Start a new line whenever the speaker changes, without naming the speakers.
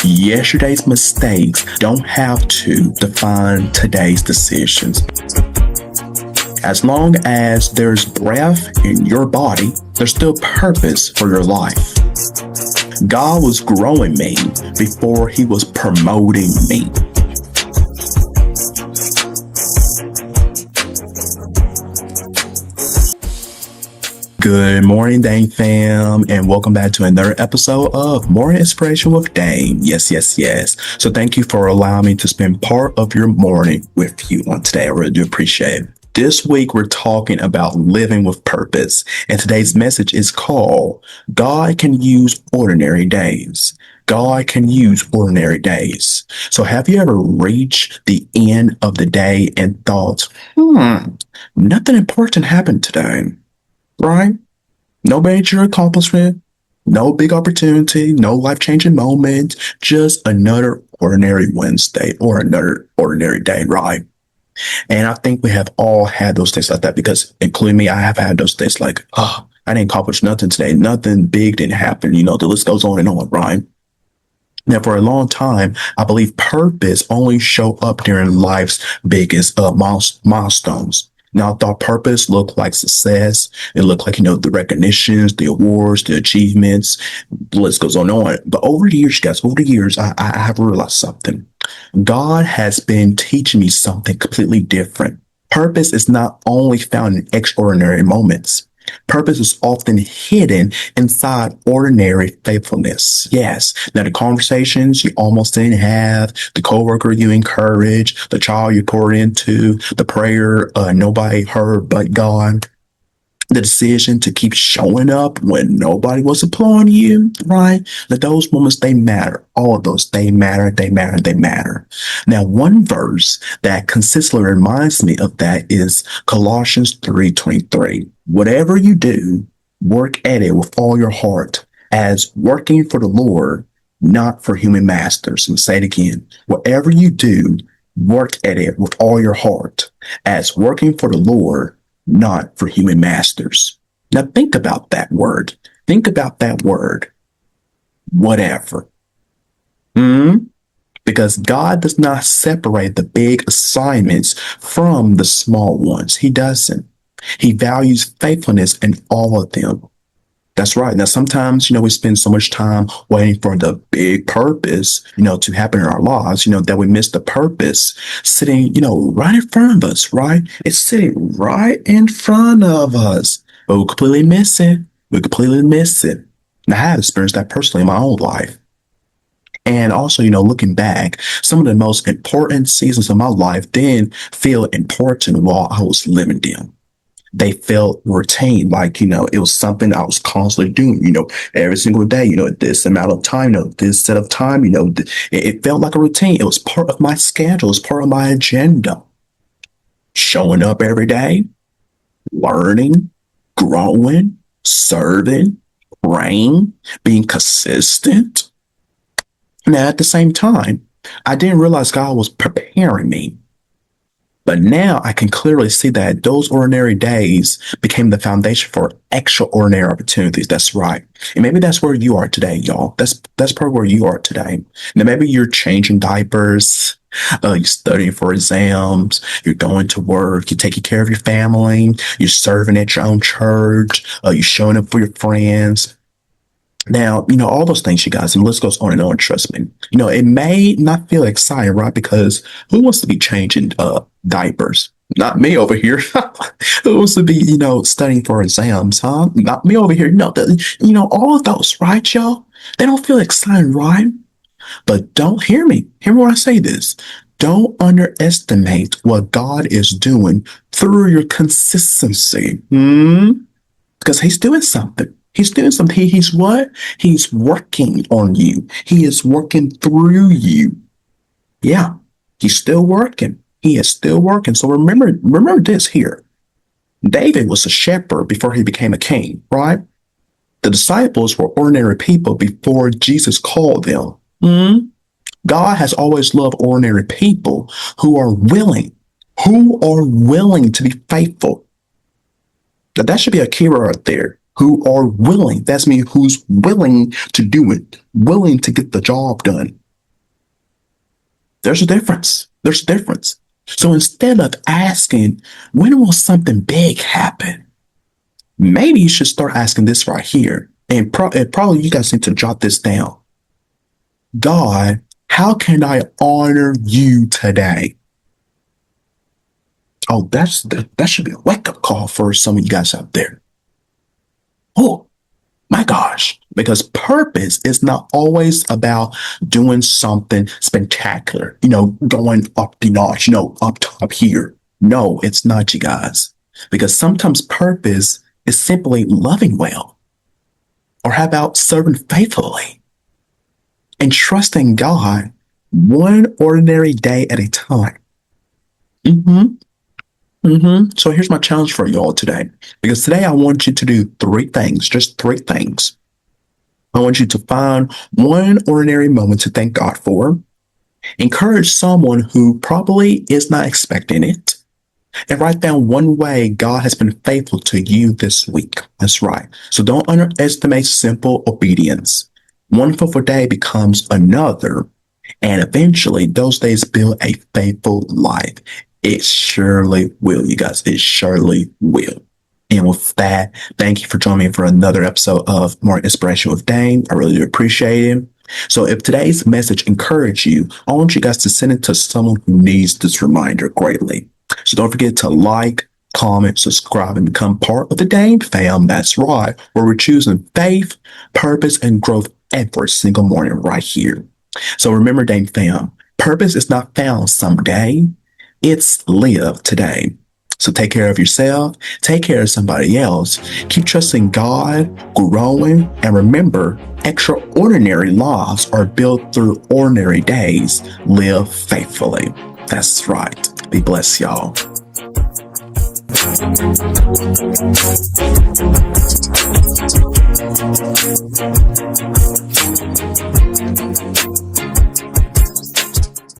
Yesterday's mistakes don't have to define today's decisions. As long as there's breath in your body, there's still purpose for your life. God was growing me before he was promoting me. Good morning, Dame fam, and welcome back to another episode of Morning Inspiration with Dame. Yes. So thank you for allowing me to spend part of your morning with you on today. I really do appreciate it. This week, we're talking about living with purpose, and today's message is called God Can Use Ordinary Days. God can use ordinary days. So have you ever reached the end of the day and thought, nothing important happened today? Right? No major accomplishment, no big opportunity, no life-changing moment, just another ordinary Wednesday or another ordinary day, right? And I think we have all had those days like that because, including me, I have had those days like, I didn't accomplish nothing today. Nothing big didn't happen. The list goes on and on, right? Now, for a long time, I believe purpose only show up during life's biggest milestones. Now, I thought purpose looked like success. It looked like, the recognitions, the awards, the achievements. The list goes on and on. But over the years, guys, I have realized something. God has been teaching me something completely different. Purpose is not only found in extraordinary moments. Purpose is often hidden inside ordinary faithfulness. Yes. Now, the conversations you almost didn't have, the coworker you encouraged, the child you poured into, the prayer nobody heard but God, the decision to keep showing up when nobody was applauding you, right? That those moments, they matter. All of those, they matter. Now, one verse that consistently reminds me of that is Colossians 3:23. Whatever you do, work at it with all your heart as working for the Lord, not for human masters. And say it again. Whatever you do, work at it with all your heart as working for the Lord, not for human masters. Now think about that word. Whatever. Because God does not separate the big assignments from the small ones. He doesn't. He values faithfulness in all of them. That's right. Now, sometimes, we spend so much time waiting for the big purpose, to happen in our lives, that we miss the purpose sitting, right in front of us, right? It's sitting right in front of us, but we completely miss it. And I have experienced that personally in my own life. And also, looking back, some of the most important seasons of my life didn't feel important while I was living them. They felt routine, like, it was something I was constantly doing, every single day, this amount of time, this set of time, it felt like a routine. It was part of my schedule. It was part of my agenda. Showing up every day, learning, growing, serving, praying, being consistent. Now, at the same time, I didn't realize God was preparing me. But now I can clearly see that those ordinary days became the foundation for extraordinary opportunities. That's right. And maybe that's where you are today, y'all. That's probably where you are today. Now, maybe you're changing diapers, you're studying for exams, you're going to work, you're taking care of your family, you're serving at your own church, you're showing up for your friends. Now, all those things, you guys, and the list goes on and on, trust me. It may not feel exciting, right? Because who wants to be changing diapers? Not me over here. Who wants to be, studying for exams, huh? Not me over here. No, all of those, right, y'all? They don't feel exciting, right? But don't hear me. Hear me when I say this. Don't underestimate what God is doing through your consistency. Because he's doing something. He's doing something. He's what? He's working on you. He is working through you. Yeah, he's still working. He is still working. So remember this here. David was a shepherd before he became a king, right? The disciples were ordinary people before Jesus called them. God has always loved ordinary people who are willing to be faithful. Now, that should be a keyword right there. Who are willing. That's me, who's willing to do it, willing to get the job done. There's a difference. There's a difference. So instead of asking, when will something big happen? Maybe you should start asking this right here. And probably you guys need to jot this down. God, how can I honor you today? Oh, that should be a wake-up call for some of you guys out there. Oh, my gosh. Because purpose is not always about doing something spectacular, going up the notch, up top here. No, it's not, you guys. Because sometimes purpose is simply loving well. Or how about serving faithfully? And trusting God one ordinary day at a time. So here's my challenge for you all today. Because today I want you to do three things, just three things. I want you to find one ordinary moment to thank God for, encourage someone who probably is not expecting it, and write down one way God has been faithful to you this week. That's right. So don't underestimate simple obedience. One faithful day becomes another, and eventually those days build a faithful life. It surely will, you guys. It surely will. And with that, thank you for joining me for another episode of More Inspiration with Dane. I really do appreciate it. So if today's message encouraged you, I want you guys to send it to someone who needs this reminder greatly. So don't forget to like, comment, subscribe, and become part of the Dane fam. That's right, where we're choosing faith, purpose, and growth every single morning right here. So remember, Dane fam, purpose is not found someday. It's live today. So take care of yourself, take care of somebody else, keep trusting God, growing, and remember, extraordinary lives are built through ordinary days. Live faithfully. That's right. Be blessed, y'all.